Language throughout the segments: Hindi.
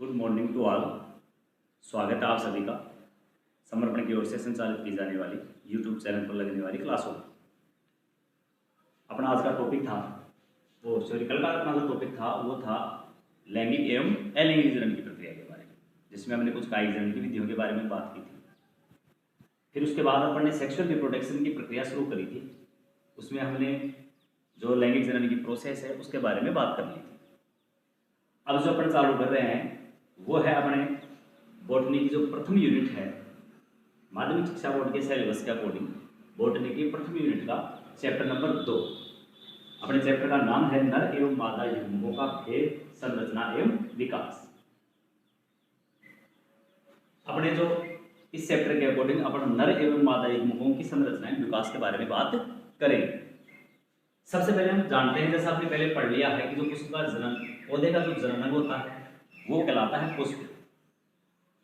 Good morning to all. स्वागत है आप सभी का समर्पण की ओर से संचालित की जाने वाली यूट्यूब चैनल पर लगने वाली क्लासों में। अपना आज का टॉपिक था कल का अपना जो टॉपिक था वो था लैंगिक एवं अलैंगिक जनन की प्रक्रिया के बारे में, जिसमें हमने कुछ कायिक जनन की विधियों के बारे में बात की थी। फिर उसके बाद अपन ने सेक्सुअल रिप्रोडक्शन की प्रक्रिया शुरू करी थी। उसमें हमने जो लैंगिक जनन की प्रोसेस है उसके बारे में बात कर ली थी। अब जो अपन चालू कर रहे हैं वो है अपने बॉटनी की जो प्रथम यूनिट है, माध्यमिक शिक्षा बोर्ड के सिलेबस के अकॉर्डिंग बॉटनी की प्रथम यूनिट का चैप्टर नंबर 2। अपने चैप्टर का नाम है नर एवं मादा युग्मकों का भेद, संरचना एवं विकास। अपने जो इस चैप्टर के अकॉर्डिंग अपन नर एवं मादा युग्मकों की संरचना एवं विकास के बारे में बात करेंगे। सबसे पहले हम जानते हैं, जैसा आपने पहले पढ़ लिया है, कि जो पुष्प का जनन, पौधे का जो जनन होता है वो कहलाता है पुष्प,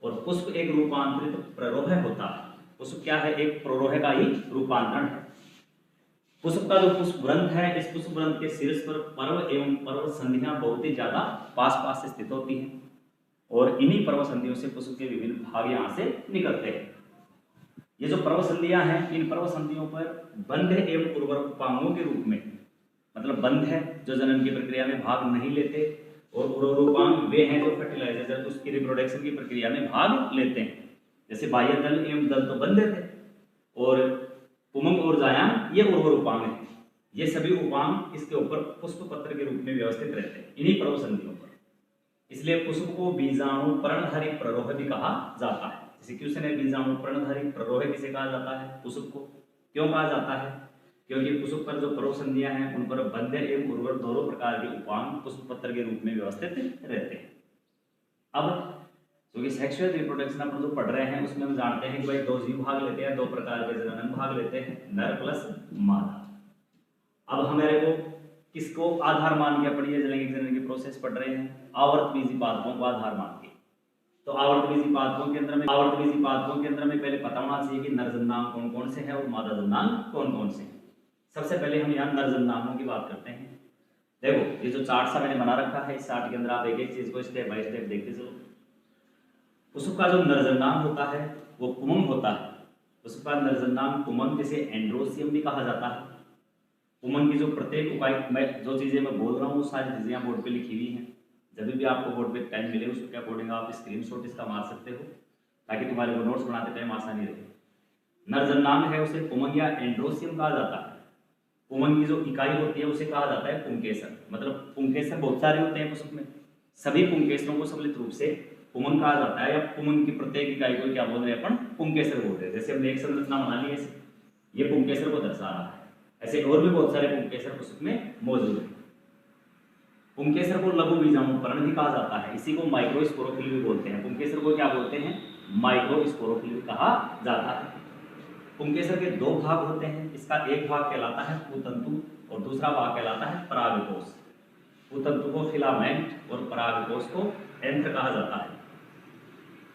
और पुष्प एक रूपांतरित प्ररोह होता है। पुष्प क्या है? एक प्ररोह का ही रूपांतरण है। पुष्प का जो पुष्प ग्रंथ है, इस पुष्प ग्रंथ के शीर्ष पर पर्व एवं पर्व संधियां बहुत ही ज्यादा पास पास से स्थित होती हैं, और इन्हीं पर्व संधियों से पुष्प के विभिन्न भाग यहाँ से निकलते हैं। ये जो पर्व संधियां हैं, इन पर्व संधियों पर बंध एवं उर्वरक उपांगों के रूप में, मतलब बंध है जो जनन की प्रक्रिया में भाग नहीं लेते, और उर्वरूपांग वे हैं जो फर्टिलाइजेशन उसकी रिप्रोडक्शन की प्रक्रिया में भाग लेते हैं। जैसे बाह्य दल एवं दल तो बंध थे, और पुमंग और जायाम ये उर्वरूपांग हैं। ये सभी उपांग इसके ऊपर पुष्प पत्र के रूप में व्यवस्थित रहते हैं इन्हीं पर्व संधियों पर। इसलिए पुष्प को बीजाणु पर्णधारी प्ररोह भी कहा जाता है। जैसे क्वेश्चन है, बीजाणु पर्णधारी प्ररोह किसे कहा जाता है? पुष्प को। क्यों कहा जाता है? क्योंकि पुष्प पर जो पर्व संधियां हैं उन पर बंध्य एवं उर्वर दोनों प्रकार के उपांग पुष्प पत्र के रूप में व्यवस्थित रहते हैं। अब क्योंकि सेक्सुअल रिप्रोडक्शन अपन जो पढ़ रहे हैं उसमें हम जानते हैं कि भाई दो जीव भाग लेते हैं, दो प्रकार के जनन भाग लेते हैं, नर प्लस मादा। अब हमारे को किसको आधार मान के अपन ये लैंगिक जनन की प्रोसेस पढ़ रहे हैं? आवर्तबीजी पादपों को आधार मान के। तो आवर्तबीजी पादपों के अंदर में पहले पता होना चाहिए कि नर जन्नांग कौन कौन से हैं और मादा जन्नांग कौन कौन से हैं। सबसे पहले हम यहाँ नर जन्नांगों की बात करते हैं। देखो ये जो चार्ट सा मैंने बना रखा है, इस चार्ट के अंदर आप एक एक चीज को स्टेप बाय स्टेप देखते चलो। पुष्प का जो नरजन्नांग होता है वो पुमंग होता है। पुष्प का नरजन्नांग पुमंग, जिसे एंड्रोसियम भी कहा जाता है। पुमंग की जो प्रत्येक उपाय, मैं जो चीजें मैं बोल रहा हूँ वो सारी चीजें बोर्ड पे लिखी हुई हैं। जब भी आपको बोर्ड पे टाइम मिले उसके अकॉर्डिंग आप स्क्रीनशॉट इसका मार सकते हो, ताकि तुम्हारे को नोट्स बनाते टाइम आसानी रहे। नरजन्नांग है उसे पुमंग या एंड्रोसियम कहा जाता है। पुमंग की जो इकाई होती है उसे कहा जाता है पुंकेसर। मतलब पुंकेसर बहुत सारे होते हैं पुष्प में, सभी पुंकेसरों को सम्मिलित रूप से पुमंग कहा जाता है, या पुमंग की प्रत्येक इकाई को क्या बोल रहे हैं अपन? पुंकेसर बोल रहे हैं। जैसे हमने एक संरचना बना ली है, ये पुंकेसर को दर्शा रहा है, ऐसे और भी बहुत सारे पुंकेसर पुष्प में मौजूद है। पुंकेसर को लघु बीजाणु पर्ण भी कहा जाता है, इसी को माइक्रोस्पोरोफिल भी बोलते हैं। पुंकेसर को क्या बोलते हैं? माइक्रोस्पोरोफिल कहा जाता है। पुंकेसर के दो भाग होते हैं, इसका एक भाग कहलाता है पुतंतु और दूसरा भाग कहलाता है परागकोश। पुतंतु को फिलामेंट और परागकोश को एंथर कहा जाता है।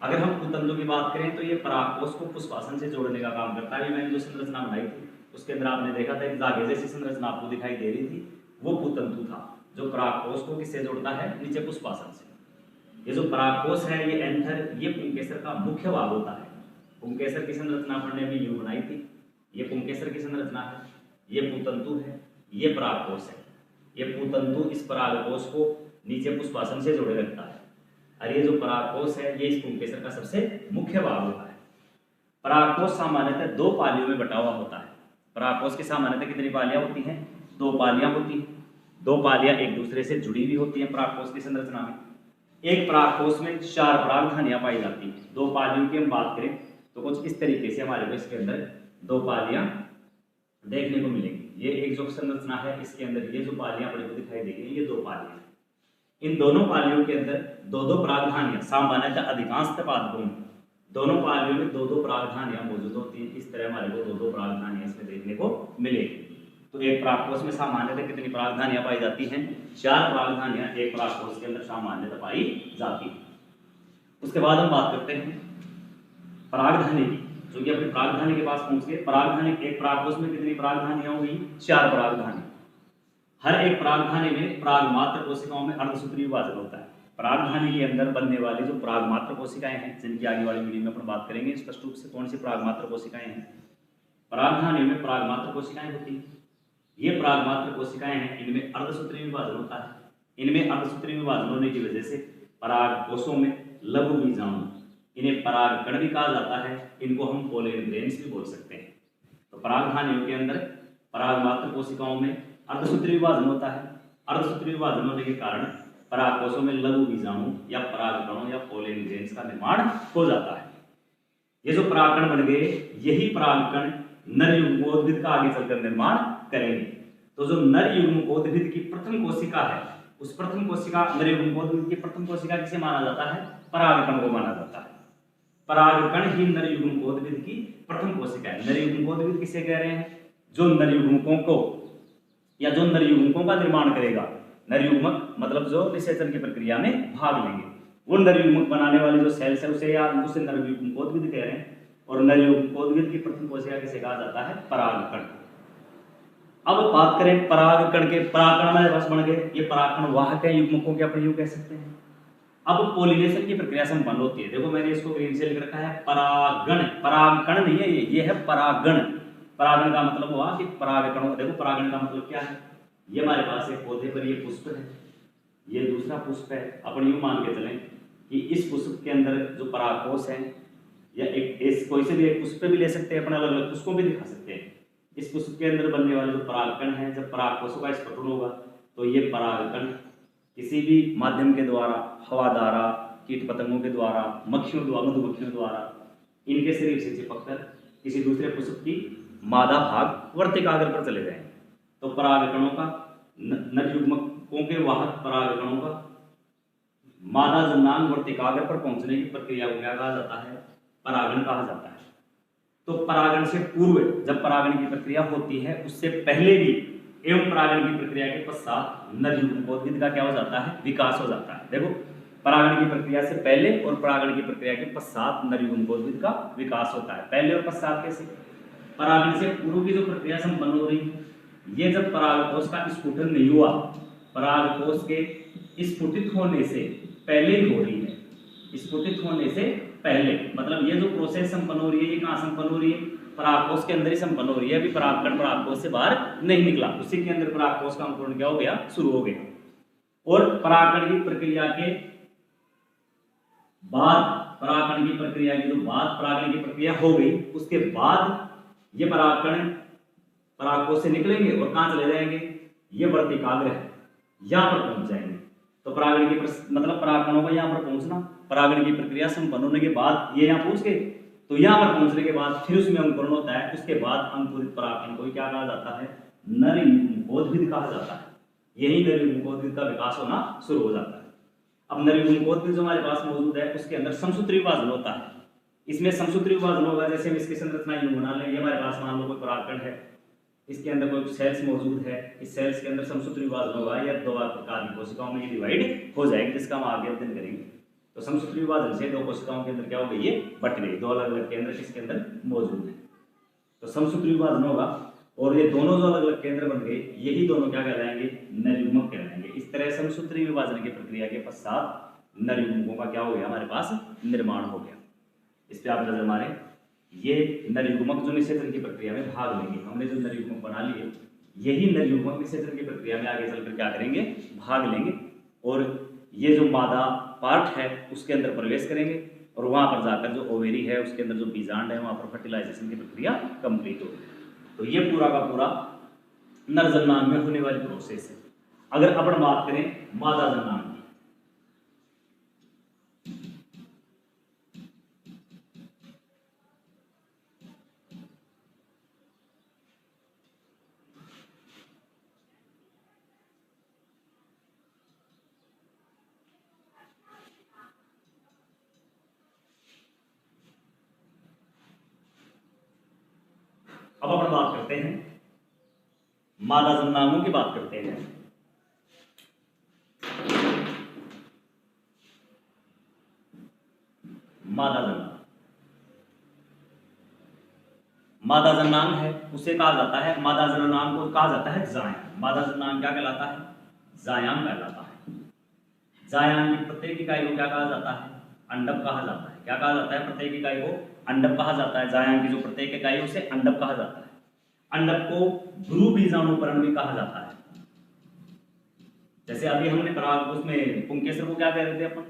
अगर हम पुतंतु की बात करें तो ये परागकोश को पुष्पासन से जोड़ने का काम करता है। मैंने जो संरचना बनाई थी उसके अंदर आपने देखा था एक धागे जैसी संरचना आपको दिखाई दे रही थी, वो पुतंतु था, जो परागकोश को किससे जोड़ता है? नीचे पुष्पासन से। ये जो परागकोश है, ये एंथर, ये पुंकेसर का मुख्य भाग होता है। पुंकेसर की संरचना अपन ने अभी यूं बनाई थी, ये पुंकेसर की संरचना है, ये पुतंतु है, ये परागकोश है। ये पुतंतु इस परागकोश को नीचे पुष्पासन से जोड़े रखता है, और ये जो परागकोश है ये इस पुंकेसर का सबसे मुख्य भाग होता है। परागकोश सामान्यतः दो पालियों में बटा हुआ होता है। परागकोश की सामान्यतः कितनी पालियां होती हैं? दो पालियां होती हैं। दो पालियां एक दूसरे से जुड़ी हुई होती हैं परागकोश की संरचना में। एक परागकोश में 4 परागधानियां पाई जाती हैं। दो पालियों की हम बात करें तो कुछ इस तरीके से हमारे को इसके अंदर दो पालियां देखने को मिलेंगी। ये एक जो संरचना है इसके अंदर ये जो पालियां अपने को दिखाई देंगी, ये दो पालियां। इन दोनों पालियों के अंदर दो दो परागधानियां, सामान्यतः अधिकांशतः पादपों में दोनों पालियों में दो दो परागधानियां मौजूद होती हैं। इस तरह हमारे को दो दो परागधानियां इसमें देखने को मिलेगी। तो एक परागकोश में सामान्यतः कितनी परागधानियां पाई जाती हैं? 4 परागधानियां एक परागकोश के अंदर सामान्यतः पाई जाती है। उसके बाद हम बात करते हैं परागधानी की, जो कि अपने परागधानी के पास पहुंच गए। परागधानी, एक परागकोश में कितनी परागधानियां होगी? 4 परागधानी। हर एक परागधानी में परागमात्र कोशिकाओं में अर्धसूत्री विभाजन होता है। परागधानी के अंदर बनने वाली जो परागमात्र कोशिकाएं हैं, जिनकी आगे वाली वीडियो में अपन बात करेंगे स्पष्ट रूप से कौन सी परागमात्र कोशिकाएं हैं। परागधानी में परागमात्र कोशिकाएं होती हैं। ये परागमात्र कोशिकाएं हैं, इनमें अर्धसूत्रीय विभाजन होता है। इनमें अर्धसूत्रीय विभाजन होने की वजह से पराग कोशों में लघु बीजाणु, इन्हें परागकण भी कहा जाता है। इनको हम पोलन ग्रेन्स भी बोल सकते हैं। तो परागधानियों के अंदर परागमात्र कोशिकाओं में अर्धसूत्रीय विभाजन होता है। अर्धसूत्रीय विभाजन होने के कारण पराग कोशों में लघु बीजाणु या परागकणों या पोलन ग्रेन्स का निर्माण हो जाता है। ये जो परागकण बन गए, यही परागकण नर युग्मोद्भिद का आगे चलकर निर्माण करेंगे। तो जो नर युग्मोद्भिद की प्रथम कोशिका है, उस प्रथम कोशिका नर युग्मोद्भिद की प्रथम कोशिका किसे माना जाता है? परागकण को माना जाता है। परागकण ही नर युग्मोद्भिद की प्रथम कोशिका है। नर युग्मोद्भिद किसे कह रहे हैं? जो नर युग्मकों को या जो नर युग्मकों का निर्माण करेगा। नर युग्मक मतलब जो निषेचन की प्रक्रिया में भाग लेंगे, वो नर युग्मक बनाने वाले जो सेल्स है उसे या उसे नर युग्मकोद्भिद कह रहे हैं। और नर युग्मकोद्भिद की प्रथम कोशिका किसे कहा जाता है? परागकण। अब बात करें परागकण के, परागकण हमारे पास बन गए। ये परागकण वाहक है, युग्मकों के अपने युग कह सकते हैं। अब पोलिनेशन की प्रक्रिया संपन्न होती है। देखो मैंने इसको ग्रीन से लिख रखा है परागण। परागकण नहीं है ये है परागण। परागण का मतलब हुआ कि परागकणों, देखो परागण का मतलब क्या है? ये हमारे पास एक पौधे पर ये पुष्प है, ये दूसरा पुष्प है। अपन यूं मान के चलें कि इस पुष्प के अंदर जो परागकोश है, या एक कोई से भी एक पुष्प भी ले सकते हैं, अपने अलग अलग पुष्पों भी दिखा सकते हैं। इस पुष्प के अंदर बनने वाले जो परागकण है, जब परागकोशों का स्फुटन होगा तो ये परागकण किसी भी माध्यम के द्वारा, हवा द्वारा, कीट पतंगों के द्वारा, मक्खियों द्वारा, मधुमक्खियों द्वारा, इनके शरीर से चिपककर किसी दूसरे पुष्प की मादा भाग वर्तिकाग्र पर चले जाएंगे। तो परागकणों का, नर युग्मकों के वाहक परागकणों का मादा जन्नांग वर्तिकाग्र पर पहुंचने की प्रक्रिया को क्या कहा जाता है? परागण कहा जाता है। तो परागण से पूर्व जब परागण की प्रक्रिया होती है, उससे पहले भी एवं परागण की प्रक्रिया के पश्चात नर युग्मकोद्भिद का क्या हो जाता है? विकास हो जाता है। देखो परागण की प्रक्रिया से पहले और परागण की प्रक्रिया के पश्चात नर युग्मकोद्भिद का विकास होता है। पहले और पश्चात कैसे? परागण से पूर्व की जो प्रक्रिया संपन्न हो रही है, ये जब परागकोश का स्फुटन नहीं हुआ, परागकोश के स्फुटित होने से पहले ही हो रही है। स्फुटित होने से पहले मतलब ये जो प्रोसेस संपन्न हो रही है, ये कहाँ संपन्न हो रही है? परागकोश के अंदर ही संपन्न हो रही है। अभी परागकण परागकोश से बाहर नहीं निकला, उसी के अंदर परागकोश का अंकुरण क्या हो गया? शुरू हो गया। और परागकण की प्रक्रिया के बाद, परागकण की प्रक्रिया के जो बाद परागण की प्रक्रिया हो गई, उसके बाद ये परागकण परागकोश से निकलेंगे और कहाँ चले जाएंगे? ये वर्तिकाग्र है, यहाँ पर पहुंच जाएंगे। तो परागण की मतलब परागकणों को यहाँ पर पहुंचना, परागण की प्रक्रिया संपन्न होने के बाद ये यहाँ पहुंच गए, तो यहाँ पर पहुंचने के बाद फिर उसमें अंकुरण होता है। उसके बाद अंकुरित परागकण को क्या कहा जाता है? नर युग्मकोद्भिद कहा जाता है। यही नर युग्मकोद्भिद का विकास होना शुरू हो जाता है। अब नर युग्मकोद्भिद जो हमारे पास मौजूद है, उसके अंदर समसूत्री विभाजन होता है। इसमें समसूत्री विभाजन होगा, जैसे हम इसकी संरचना यूं बना लें। ये हमारे पास मान लो कोई परागकण है, इसके अंदर कोई सेल्स मौजूद है, इस सेल्स के अंदर समसूत्री विभाजन होगा या दो प्रकार की कोशिकाओं में ये डिवाइड हो जाएगी, जिसका हम आगे अध्ययन करेंगे। तो समसूत्री विभाजन से दो कोशिकाओं के अंदर क्या हो गई? ये बट गई, दो अलग अलग केंद्र किसके अंदर मौजूद है। तो समसूत्री विभाजन होगा और ये दोनों जो अलग अलग केंद्र बन गए, यही दोनों क्या कहलाएंगे? नर युग्मक कहलाएंगे। इस तरह समसूत्री विभाजन की प्रक्रिया के पश्चात नर युग्मकों का क्या हो गया? हमारे पास निर्माण हो गया। इस पे आप नजर मारे, ये नर युग्मक जो निषेचन की प्रक्रिया में भाग लेंगे। हमने जो नर युग्मक बना लिए, यही नर युग्मक निषेचन की प्रक्रिया में आगे चलकर क्या करेंगे? भाग लेंगे और ये जो मादा पार्ट है उसके अंदर प्रवेश करेंगे और वहां पर जाकर जो ओवेरी है उसके अंदर जो बीजांड है वहां पर फर्टिलाइजेशन की प्रक्रिया कंप्लीट होगी। तो ये पूरा का पूरा नर जन्नांग में होने वाली प्रोसेस है। अगर अपन बात करें मादा जन्नांग की, अब अपन बात करते हैं मादा जन्नांगों की बात करते हैं। मादा जन्नांग, मादा जन्नांग है उसे कहा जाता है, मादा जन्नांग को कहा जाता है जायाम। मादा जन्नांग क्या कहलाता है? जायाम कहलाता है। जायांग की प्रत्येक इकाई को क्या कहा जाता है? अंडक कहा जाता है। क्या कहा जाता है? प्रत्येक इकाई को अंडक कहा जाता है। जायांग की जो प्रत्येक इकाई है उसे अंडक कहा जाता है। अंडक को ध्रुव बीजाणुकरण भी कहा जाता है। जैसे अभी हमने पराग उसमें पुंकेसर को क्या कह रहे थे अपन?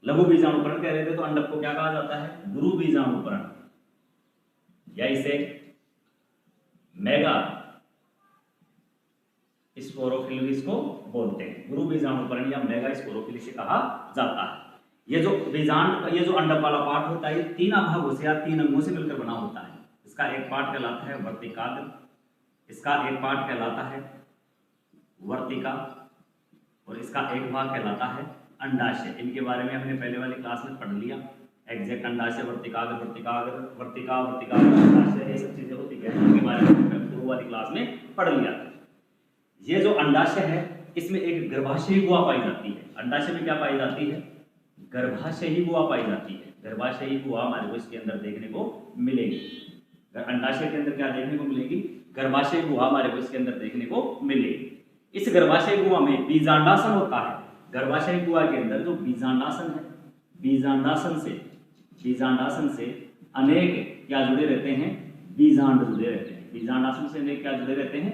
लघु बीजाणुकरण कह रहे थे, तो अंडक को क्या कहा जाता है? गुरु बीजाणुकरण, या इसे मेगा स्पोरोफिलिस को बोलते हैं। गुरु बीजाणुकरण या मेगा स्पोरोफिलिस कहा जाता है। ये जो अंडक वाला पार्ट होता है, ये 3 भागों से या 3 अंगों से मिलकर बना होता है। इसका एक पार्ट कहलाता है वर्तिकाग्र, इसका एक पार्ट कहलाता है वर्तिका, और इसका एक भाग कहलाता है अंडाशय। इनके बारे में हमने पहले वाली क्लास में पढ़ लिया। एग्जैक्ट अंडाशय, वर्तिकाग्र, वर्तिका, अंडाशय, ये सब चीजें होती है, इनके बारे में पूर्व वाली क्लास में पढ़ लिया। ये जो अंडाशय है, इसमें एक गर्भाशयी गुहा पाई जाती है। अंडाशय में क्या पाई जाती है? गर्भाशयी गुहा पाई जाती है। गर्भाशयी गुहा हमारे को इसके अंदर देखने को मिलेगी। अंडाशय के अंदर क्या देखने को मिलेगी? गर्भाशय गुहा हमारे को इसके अंदर देखने को मिलेगी। इस गर्भाशय गुहा में बीजांडासन होता है। गर्भाशय गुहा के अंदर जो बीजांडासन है, बीजांडासन से अनेक क्या जुड़े रहते हैं? बीजांड जुड़े रहते हैं। बीजांडासन से अनेक क्या जुड़े रहते हैं?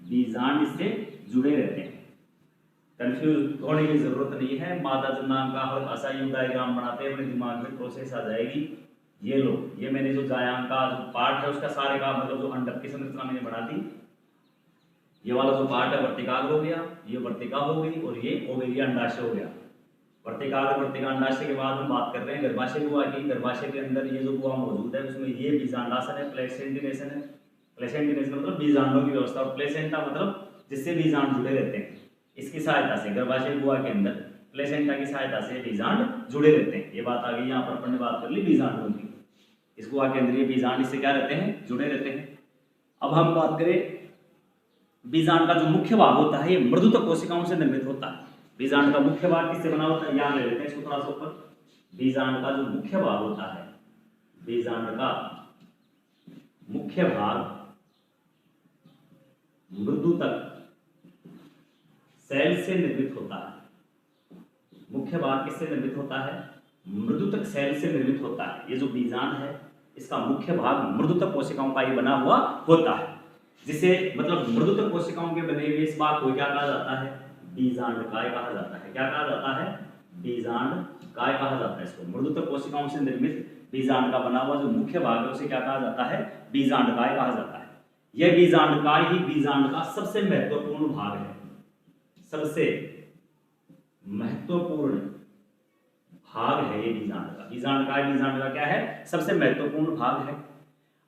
बीजांड इससे जुड़े रहते हैं। कंफ्यूज होने की जरूरत नहीं है। मादा जन्नांग का और असायुग डायग्राम बनाते हैं, अपने दिमाग में प्रोसेस आ जाएगी। ये लो, ये मैंने जो जायांग का जो पार्ट है उसका सारे का मतलब जो अंडक की संरचना मैंने बना दी। ये वाला जो पार्ट है वर्तिकाग्र हो गया, ये वर्तिका हो गई, और ये हो गई अंडाशय हो गया। वर्तिकाग्र, वर्तिका, अंडाशय के बाद हम बात कर रहे हैं गर्भाशय गुहा की। गर्भाशय के अंदर ये जो गुहा मौजूद है उसमें ये बीजांडासन है, प्लेसेंटिनेशन है। प्लेसेंटिनेशन मतलब बीजांडों की व्यवस्था, और प्लेसेंटा मतलब जिससे बीजांड जुड़े रहते हैं। इसकी सहायता से गर्भाशय गुहा के अंदर प्लेसेंटा की सहायता से बीजांड जुड़े रहते हैं। ये बात आ गई। यहाँ पर अपन ने बात कर ली बीजांडों की। इस गुहा के अंदर ये बीजांड इससे क्या रहते हैं? जुड़े रहते हैं। अब हम बात करें बीजांड का जो मुख्य भाग होता है, ये मृदुत कोशिकाओं से निर्मित होता है। बीजांड का मुख्य भाग किससे बना होता है? याद ले लेते हैं इसको थोड़ा सा ऊपर। बीजांड का जो मुख्य भाग होता है, बीजांड का मुख्य भाग मृदुतक सेल से निर्मित होता है। मुख्य भाग किससे निर्मित होता है? मृदुतक सेल से निर्मित होता है। ये जो बीजांड है, इसका मुख्य भाग मृदुतक कोशिकाओं का ही बना हुआ होता है, जिसे मतलब मृदुतक कोशिकाओं के बने हुए इस भाग को क्या कहा जाता है? बीजांडकाय कहा जाता है। क्या कहा जाता है? बीजांडकाय कहा जाता है इसको। मृदुतक कोशिकाओं से निर्मित बीजांड का बना हुआ जो मुख्य भाग है उसे क्या कहा जाता है? बीजांडकाय कहा जाता है। यह बीजांडकाय ही बीजांड का सबसे महत्वपूर्ण भाग है। सबसे महत्वपूर्ण भाग है ये बीजांड का। बीजांडकाय बीजांड का क्या है? सबसे महत्वपूर्ण भाग है।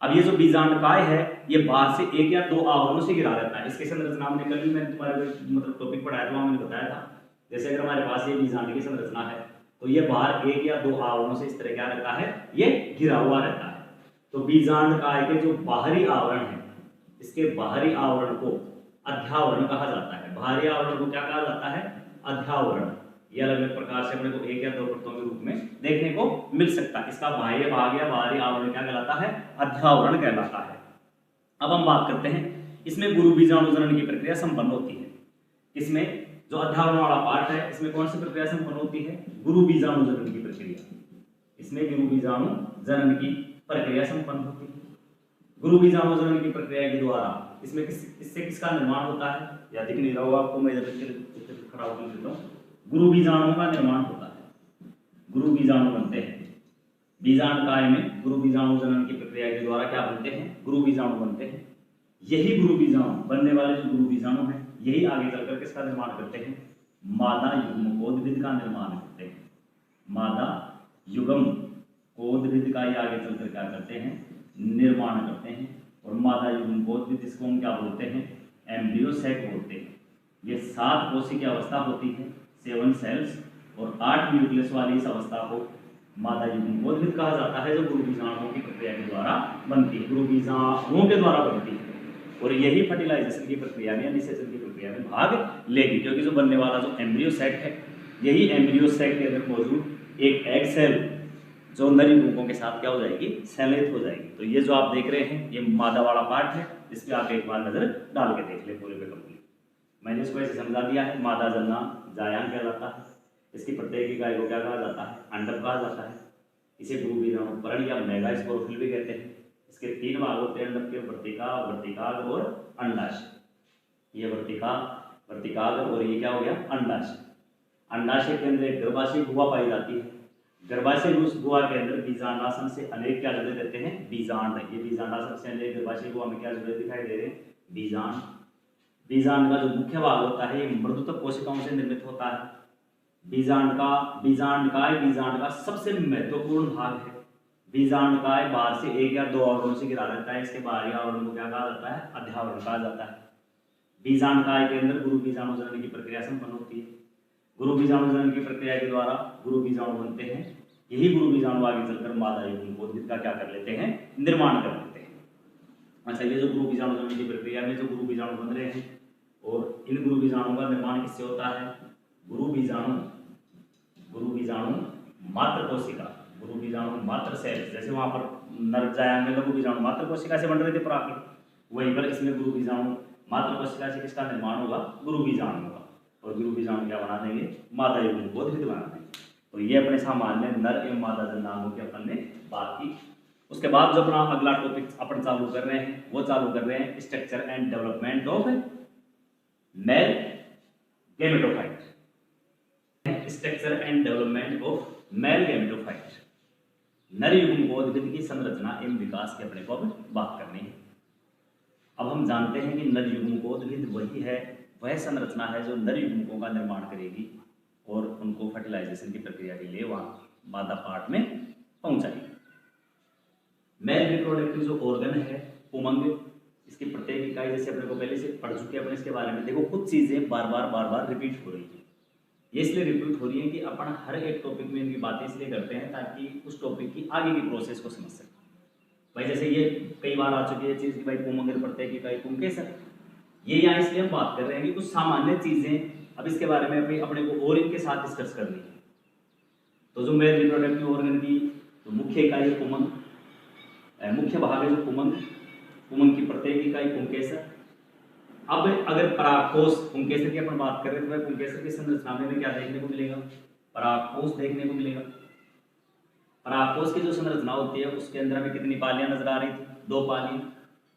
अब ये जो बीजांडकाय है, ये बाहर से 1 या 2 आवरणों से घिरा रहता है। इसके संरचना हमने कल भी मैंने तुम्हारे मतलब टॉपिक पढ़ाया था, मैंने बताया था। जैसे अगर हमारे पास ये बीजांड की संरचना है, तो ये बाहर 1 या 2 आवरणों से इस तरह क्या रहता है? ये घिरा हुआ रहता है। तो बीजांडकाय के जो बाहरी आवरण है, इसके बाहरी आवरण को अध्यावरण कहा जाता है। बाहरी आवरण को क्या कहा जाता है? अध्यावरण। ये अलग अलग प्रकार से अपने को 1 या 2 परतों के रूप में देखने को मिल सकता है। इसका बाह्य भाग या बाहरी आवरण क्या कहलाता है? अध्यावरण कहलाता है। अब हम बात करते हैं, इसमें गुरु बीजाणु जनन की प्रक्रिया संपन्न होती है। इसमें जो अध्यावरण वाला पार्ट है, इसमें कौन सी प्रक्रिया संपन्न होती है? गुरु बीजाणु जनन की प्रक्रिया। इसमें गुरु बीजाणु जनन की प्रक्रिया संपन्न होती है। गुरु बीजाणु जनन की प्रक्रिया के द्वारा इसमें इससे किसका निर्माण होता है? या दिख नहीं रहा होगा आपको, मैं इधर खड़ा होकर देता हूँ। गुरु बीजाणुओं का निर्माण होता है। गुरु बीजाणु बनते हैं। बीजांडकाय में गुरु बीजाणु जनन की प्रक्रिया के द्वारा क्या बनते हैं? गुरु बीजाणु बनते हैं। यही गुरु बीजाणु बनने वाले जो गुरु बीजाणु हैं, यही आगे चलकर किसका निर्माण करते हैं? मादा युग्मकोद्भिद का निर्माण करते हैं। मादा युग्मकोद्भिद का ही आगे चलकर क्या करते हैं? निर्माण करते हैं। और मादा युग्मकोद्भिद जिसको हम क्या बोलते हैं? एम्ब्रियो सैक बोलते हैं। ये 7 कोशिकीय अवस्था होती है, 7 सेल्स और 8 न्यूक्लियस वाली इस अवस्था को मादा युग्मकोद्भिद कहा जाता है, जो गुरु बीजाणुओं की प्रक्रिया के द्वारा बनती है। गुरु बीजाणुओं के द्वारा बनती है, और यही फर्टिलाइजेशन की प्रक्रिया में, निषेचन की प्रक्रिया में भाग लेगी। क्योंकि जो बनने वाला जो एम्ब्रियो सेक है, यही एम्ब्रियो सेक के अंदर मौजूद एक एग सेल जो नर युग्मकों के साथ क्या हो जाएगी? संलयित हो जाएगी। तो ये जो आप देख रहे हैं, ये मादा वाला पार्ट है, इस पर आप एक बार नजर डाल के देख ले पूरे पे कंप्लीट। मैंने इसको ऐसे समझा दिया है। मादा जनना जायांग कहलाता है। इसकी प्रत्येक इकाई को क्या कहा जाता है? अंडक कहा जाता है। इसे गुरु बीजाणु पर्ण या मेगा स्पोरोफिल भी कहते हैं। इसके 3 भाग होते हैं अंडक के, वर्तिका, वर्तिकाग्र और अंडाशय। ये वर्तिका, वर्तिकाग्र और ये क्या हो गया? अंडाशय। अंडाशय के अंदर एक गर्भाशय गुहा पाई जाती है। गर्भाशय गुहा के अंदर बीजांडासन से अनेक क्या जुड़े रहते हैं? बीजांड। ये बीजांडासन से अनेक गर्भाशय गुहा में क्या जुड़े दिखाई दे रहे हैं? बीजांड। बीजांड का जो मुख्य भाग होता है ये मृदुतक कोशिकाओं से निर्मित होता है। बीजांड का सबसे महत्वपूर्ण भाग है। बीजांडकाय बाहर से 1 या 2 आवरणों से घिरा रहता है। इसके बाहरी आवरण को क्या कहा जाता है? अध्यावरण कहा जाता है। बीजांडकाय के अंदर गुरु बीजाणु जनन की प्रक्रिया संपन्न होती है। गुरु बीजाणु जनन की प्रक्रिया के द्वारा गुरु बीजाणु बनते हैं। यही गुरु बीजाणु आगे चलकर मादा युग्मकोद्भिद का क्या कर लेते हैं? निर्माण कर लेते हैं। अच्छा, ये जो गुरु बीजाणु जनन की प्रक्रिया में जो गुरु बीजाणु बन रहे हैं और इन गुरु बीजाणु का निर्माण किससे होता है? गुरु बीजाणु मात्र कोशिका, गुरु बीजाणु मात्र सेल। जैसे वहां पर नरजाया में लघु बीजाणु मात्र कोशिका से बन रहे थे पराग, वहीं पर इसमें गुरु बीजाणु मात्र कोशिका से किसका निर्माण होगा? गुरु बीजाणु का। और गुरु बीजाणु क्या बना देंगे? मादा युग्मकोद्भिद बना देंगे। तो ये अपने सामान्य नर एवं मादा जन्नांगों की अपन ने बात की। उसके बाद जो अपना अगला टॉपिक अपन चालू कर रहे हैं वो चालू कर रहे हैं structure and development of male gametophyte. Structure and development of male gametophyte. नर युग्मकोद्भिद की संरचना एवं विकास की अपने को बात करनी है। अब हम जानते हैं कि नर युग्मकोद्भिद वही है, वह संरचना है जो नर युग्मकों का निर्माण करेगी और उनको फर्टिलाइजेशन की प्रक्रिया के लिए वहाँ मादा पार्ट में पहुंचाएगी। मेल रिप्रोडक्टिव जो ऑर्गन है उमंग, इसकी प्रत्येक इकाई जैसे अपने को पहले से पढ़ चुके हैं अपन इसके बारे में। देखो कुछ चीजें बार बार रिपीट हो रही है। ये इसलिए रिपीट हो रही है कि अपन हर एक टॉपिक में इनकी बातें इसलिए करते हैं ताकि उस टॉपिक की आगे की प्रोसेस को समझ सकें। भाई जैसे ये कई बार आ चुकी है चीज कि भाई पुमंग प्रत्येक इकाई पुम कैसे, ये यहाँ इसलिए हम बात कर रहे हैं कि कुछ सामान्य चीजें अब इसके बारे में अपने को और इनके साथ डिस्कस करनी है। तो जो मेल रिप्रोडक्टिव ऑर्गन की तो मुख्य इकाई है पुमंग, मुख्य भाग है जो पुमंग, पुमंग की प्रत्येक इकाई पुंकेसर। अब अगर परागकोश पुंकेसर की अपन बात करें तो वह पुंकेसर की संरचना में क्या देखने को मिलेगा? परागकोश देखने को मिलेगा। परागकोश की जो संरचना होती है उसके अंदर हमें कितनी पालियां नजर आ रही थी? 2 पालियां।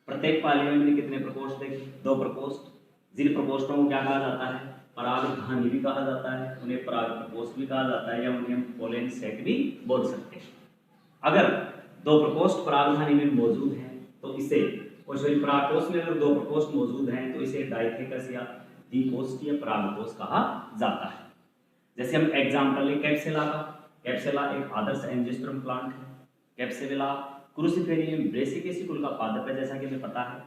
प्रत्येक पाली में हमने कितने प्रकोष्ठ देखे? 2 प्रकोष्ठ। जिन प्रकोष्ठों को क्या कहा जाता है? परागधानी भी कहा जाता है, उन्हें पराग प्रकोष्ठ भी कहा जाता है या उन्हें हम पोलन सेक भी बोल सकते हैं। अगर 2 प्रकोष्ठ परागधानी में मौजूद हैं तो इसे, और परागकोश में अगर 2 प्रकोष्ठ मौजूद हैं तो इसे डाइथेकस या द्विकोष्ठीय परागकोश कहा जाता है। जैसे हम एग्जाम्पल लें कैप्सेला का। कैप्सेला एक आदर्श एंजियोस्पर्म प्लांट है। कैप्सेला क्रूसिफेरियम ब्रेसिकेसी कुल का पादप है जैसा कि हमें पता है।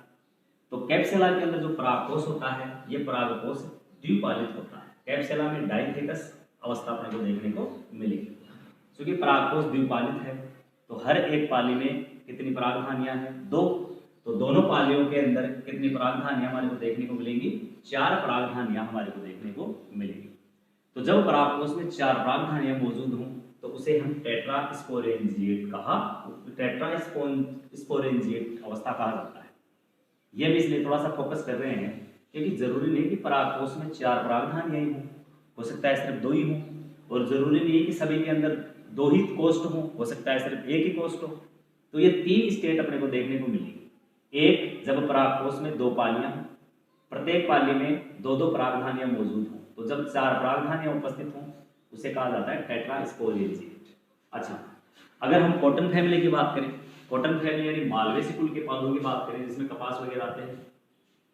तो कैप्सेला के अंदर जो परागकोश होता है ये परागकोश द्विपालित होता है। कैप्सेला में डाइथेकस अवस्था अपने को देखने को मिलेगी। क्योंकि परागकोश द्विपालित है तो हर एक पाली में कितनी परागधानियां हैं? 2। तो दोनों पालियों के अंदर कितनी परागधानियां हमारे को देखने को मिलेंगी? 4 परागधानियां हमारे को देखने को मिलेंगी। तो जब परागकोश में 4 परागधानियां मौजूद हों तो उसे हम टेट्रास्पोरेंजिएट अवस्था कहा जाता है। यह भी इसलिए थोड़ा सा फोकस कर रहे हैं क्योंकि जरूरी नहीं कि परागकोश में 4 परागधानियां ही हो सकता है सिर्फ 2 ही हो, और जरूरी नहीं है कि सभी के अंदर 2 ही कोष्ठ हो सकता है सिर्फ 1 ही कोष्ठ हो। तो ये 3 स्टेट अपने को देखने को मिलेगी। एक, जब परागकोश में 2 पालियां हों, प्रत्येक पाली में 2-2 परागधानियां मौजूद हों, तो जब 4 परागधानियां उपस्थित हों उसे कहा जाता है टेट्रास्पोरेंजिएट। अच्छा, अगर हम कॉटन फैमिली की बात करें, कॉटन फैमिली यानी मालवेसी कुल के पौधों की बात करें जिसमें कपास वगैरह आते हैं,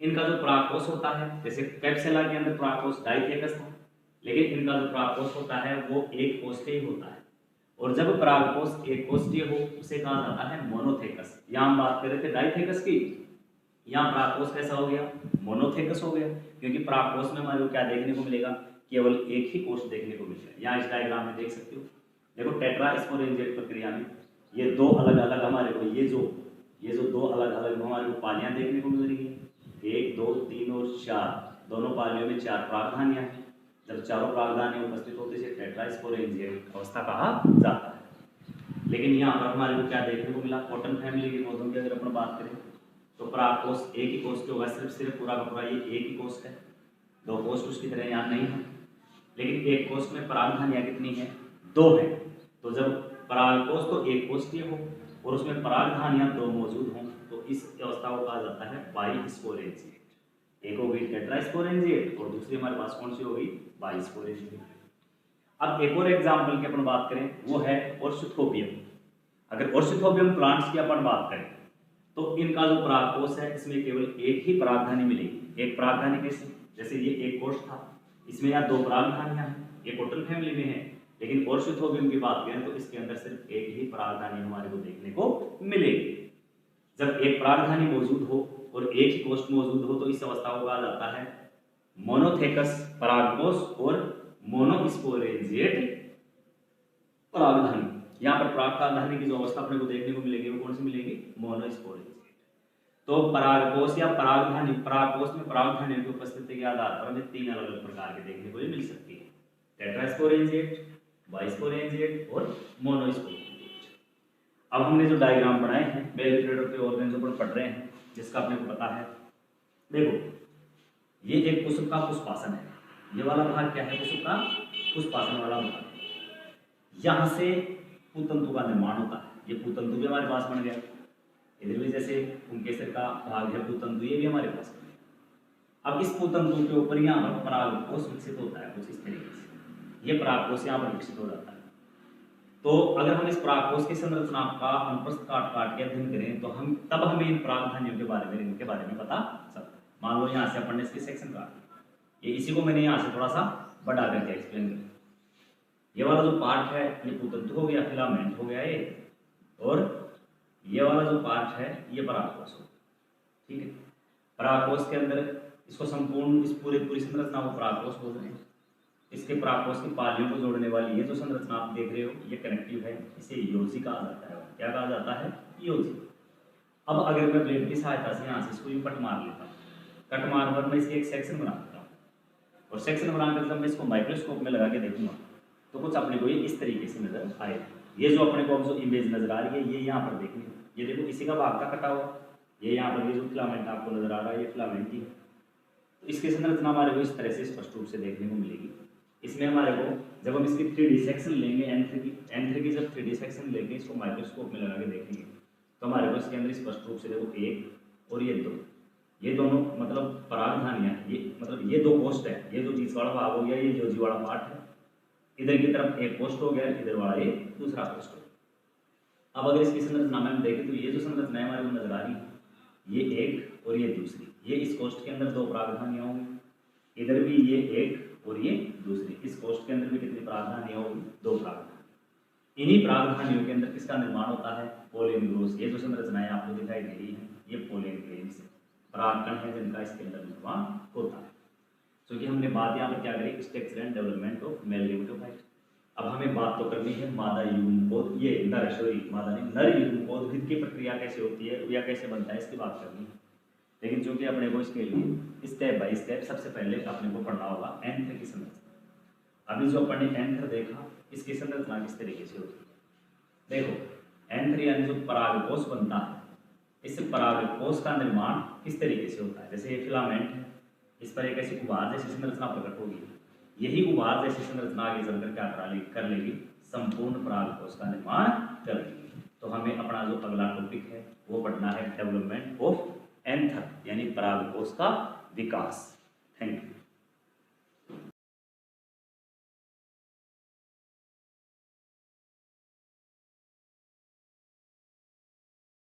इनका जो परागकोश होता है, जैसे कैप्सेला के अंदर परागकोश डाइथेकस था, लेकिन इनका जो परागकोश होता है वो 1 कोष्ठीय होता है। और जब परागकोश 1 कोष्ठीय हो उसे कहा जाता है मोनोथेकस। यहाँ हम बात कर रहे थे डाइथेकस की, यहाँ परागकोश कैसा हो गया? मोनोथेकस हो गया, क्योंकि परागकोश में हमारे को क्या देखने को मिलेगा? केवल 1 ही कोष्ठ देखने को मिलेगा। यहाँ इस डायग्राम में देख सकते हो, देखो टेट्रास्पोरेंजिएट प्रक्रिया में ये 2 अलग अलग हमारे को ये जो 2 अलग अलग हमारे को पालियां देखने को मिल रही है, 1, 2, 3 और 4, दोनों पालियों में 4 परागधानियां हैं। जब चारों परागधानियां उपस्थित होते हैं टेट्रास्पोरेंजिएट अवस्था कहा जाता है। लेकिन यहाँ पर हमारे को क्या देखने को मिला? कॉटन फैमिली के पौधों की अगर अपन बात करें तो परागकोश 1 ही कोष्ठ होगा, सिर्फ पूरा का पूरा ये 1 ही कोष्ठ है, 2 कोष्ठ उसकी तरह यहाँ नहीं है। लेकिन एक कोष्ठ में परागधानियां कितनी है? 2 है। तो जब परागकोश तो एक कोष्ठीय हो और उसमें परागधानियां 2 मौजूद हों तो इस अवस्था को कहा जाता है बाइस्पोरेंजिएट। एक होगी टेट्रास्पोरेंजिएट और दूसरी हमारे पास कौन सी होगी? बाइस्पोरेंजिएट। अब एक और एग्जाम्पल की अपन बात करें, वो है ऑर्सिथोबियम। अगर ऑर्सिथोबियम प्लांट्स की अपन बात करें तो इनका जो परागकोश है इसमें केवल एक ही परागधानी मिलेगी। एक परागधानी कैसे? जैसे ये एक कोष था, इसमें यहाँ 2 परागधानियां हैं, ये कॉटन फैमिली में है। लेकिन ऑर्सिथोबियम की बात करें तो इसके अंदर सिर्फ एक ही परागधानी हमारे को देखने को मिलेगी। जब एक परागधानी मौजूद हो और एक ही कोष मौजूद हो तो इस अवस्था को कहा जाता है मोनोथेकस परागकोश और मोनोस्पोरेंजिएट परागधानी। यहाँ पर परागधानी की जो अवस्था अपने को देखने को मिलेगी वो कौन सी मिलेगी? मोनोस्पोरेंजिएट। तो परागकोश या परागधानी, परागकोश में परागधानियों की उपस्थिति के आधार पर हमें 3 अलग अलग प्रकार के देखने को मिल सकती है, टेट्रास्पोरेंजिएट, बाइस्पोरेंजिएट और मोनोस्पोरेंजिएट। अब हमने जो डायग्राम बनाए हैं मेल रिप्रोडक्टिव ऑर्गेन्स पर पढ़ रहे हैं, जिसका अपने को पता है। देखो ये एक कुसुम का पुष्पासन है, ये वाला भाग क्या है? कुसुम का पुष्पासन वाला भाग। यहाँ से पूतंतु का निर्माण होता है, ये पूतंतु भी हमारे पास बन गया। इधर भी जैसे पुंकेसर का भाग है पूतंतु, ये भी हमारे पास बन गया। अब इस पूतंतु के ऊपर यहाँ पर परागकोश विकसित होता है कुछ इस तरीके से, ये परागकोश यहाँ पर विकसित हो जाता है। तो अगर हम इस परागकोश की संरचना का अनुप्रस्थ काट के अध्ययन करें तो तब हमें इन परागधानियों के बारे में पता चलता है। मान लो यहाँ से अपन ने इसकी सेक्शन काट, ये इसी को मैंने यहाँ से थोड़ा सा बढ़ा करके एक्सप्लेन किया। ये वाला जो पार्ट है ये पूतंतु हो गया, फिलामेंट हो गया ये, और ये वाला जो पार्ट है ये परागकोश हो, ठीक है। परागकोश के अंदर इसको संपूर्ण इस पूरी संरचना को परागकोश बोल रहे हैं। इसके परागकोश की पालियों को जोड़ने वाली ये जो संरचना आप देख रहे हो ये कनेक्टिव है, इसे योजी कहा जाता है। क्या कहा जाता है? योजी। अब अगर मैं ब्लेड की सहायता से यहाँ से इसको यूं कट मार लेता हूँ, कट मार कर मैं इसकी एक सेक्शन बना देता हूँ, और सेक्शन बनाकर जब मैं इसको माइक्रोस्कोप में लगा के देखूंगा तो कुछ अपने को ये इस तरीके से नजर आएगा। ये जो अपने को जो इमेज नजर आ रही है ये यहाँ पर देखनी है, ये देखो इसी का भाग का कटा हुआ, ये यहाँ पर ये जो फिलामेंट आपको नजर आ रहा है ये फिलामेंट ही है। तो इसकी संरचना हमारे को इस तरह से स्पष्ट रूप से देखने को मिलेगी। इसमें हमारे को जब हम इसकी 3D सेक्शन लेंगे, एन3 की जब 3D सेक्शन लेंगे, इसको माइक्रोस्कोप में लगा के देखेंगे तो हमारे को इसके अंदर स्पष्ट रूप से देखो 1 और ये 2, ये दोनों मतलब परागधानियां, ये मतलब ये 2 कोष्ठ है, ये जो बीच वाला भाग हो गया ये योजी वाला पार्ट है, इधर की तरफ एक कोष्ठ हो गया, इधर वाला ये दूसरा कोष्ठ हो गया। अब अगर इसकी संरचना में हम देखें तो ये जो संरचना हमारे को नजर आ रही है ये एक और ये दूसरी, ये इस कोष्ठ के अंदर 2 परागधानियां होंगी, इधर भी ये एक और ये दूसरी, इस कोष्ठ के अंदर भी कितनी परागधानियां होगी? 2 परागधानियां। इन्हीं परागधानियों के अंदर किसका निर्माण होता है? Pollen growth. ये जो संरचनाएं आपको दिखाई दे रही है ये पोलन ग्रेन से परागकण है जिनका इसके अंदर निर्माण होता है। क्योंकि हमने बात यहाँ पर क्या करी? Structure and development of male gametophyte. अब हमें बात तो करनी है मादा युग्मकोद, ये नर युग्मकोद की प्रक्रिया कैसे होती है या कैसे बनता है इसकी बात करनी है। लेकिन चूंकि अपने को इसके लिए स्टेप बाय स्टेप सबसे पहले अपने को पढ़ना होगा एंथर की संरचना। अभी जो अपन ने एंथर देखा इसकी संरचना किस तरीके से होती है। देखो एंथर यानी जो परागकोश बनता है, इस परागकोश का निर्माण किस तरीके से होता है। जैसे ये फिलामेंट है, इस पर एक ऐसी उभार जैसी संरचना प्रकट होगी, यही उभार जैसी संरचना आगे चलकर क्या कर लेगी? संपूर्ण परागकोश का निर्माण कर लेगी। तो हमें अपना जो अगला टॉपिक है वो पढ़ना है डेवलपमेंट ऑफ एंथर यानी परागकोश का विकास। Thank you.